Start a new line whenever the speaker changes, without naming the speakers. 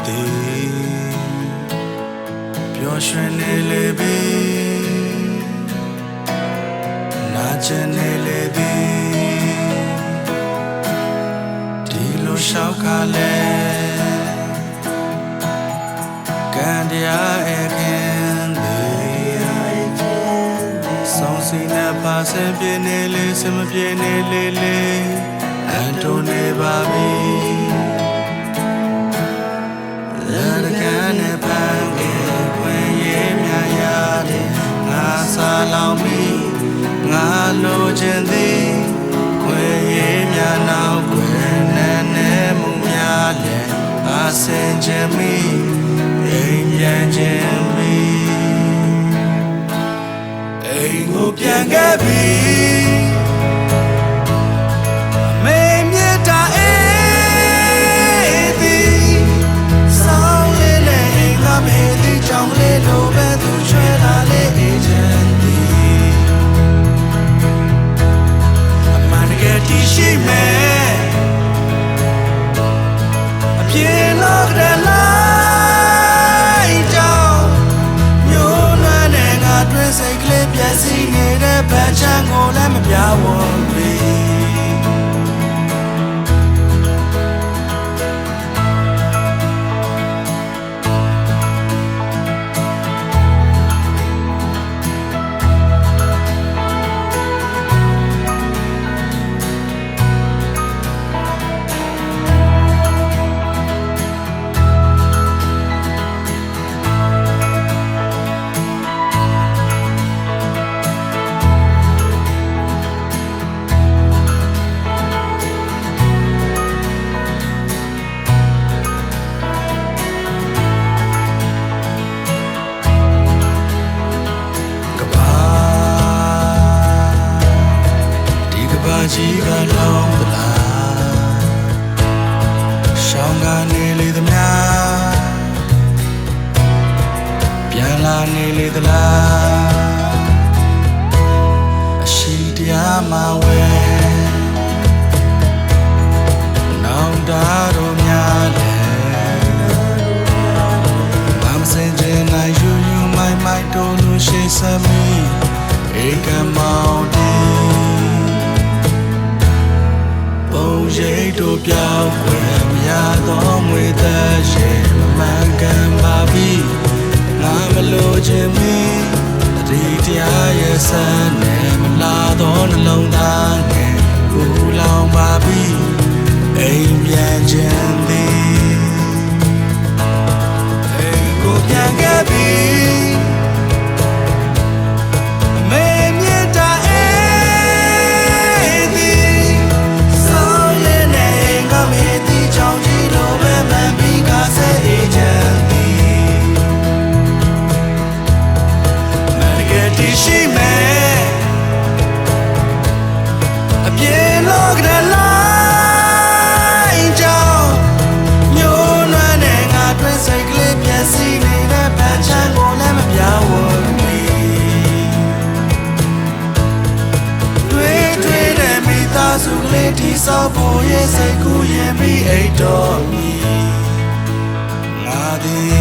ပျော်ရွှင်နေလေပြီနာကျင်နေလေပြီဒီလိုရှောက်ကလည်းကံတရားအခင်ဆုံးစီနဲ့ပါစင်ပြင်းနေလေစမပြင်းနေလေလေအန်တိုနေပါပြီလက်ကန်နဲ့ပန်းကခွင်ရေးများရတယ်ငါစားလောင်ပြီငါလိုချင်သည်ခွင်ရေးများနောက်ခွင်နဲ့မှုများလဲအဆင်ချင်မိအိမ်ပြန်ခြင်းပြီအိမ်ကိုပြန်ခဲ့ပြီစီနေတဲ့ဘက်ချမ်းကိုလည်းမပြောင်းဘူးကြီးကလုံးသလားရှောင်းကနေလေသမျှပြန်လာနေလေသလားအရှိတရားမှဝဲနောင်တတော်များလဲမမစင်ချင်နိုင်ယူမိုင်တော်လို့ရှိစမီဧကမောင်တီရိတ်တို့ပြောင်းွယ်မရတော့ငွေသက်ရှိမမှန်ကန်ပါပြီငါမလို့ခြင်းမီအဒီတရားရဲ့ဆန်းနဲ့မလာတော့နှလုံးသားနဲ့ကိုလောင်ပါပြီအိမ်ပြန်ခြင်းသည်အိမ်ကိုပြန်ခဲ့ပြီစုလေးဒီစောဖို့ရဲ့စိတ်ကူးရင်ပြီးအိတ်တော်မီငါသည်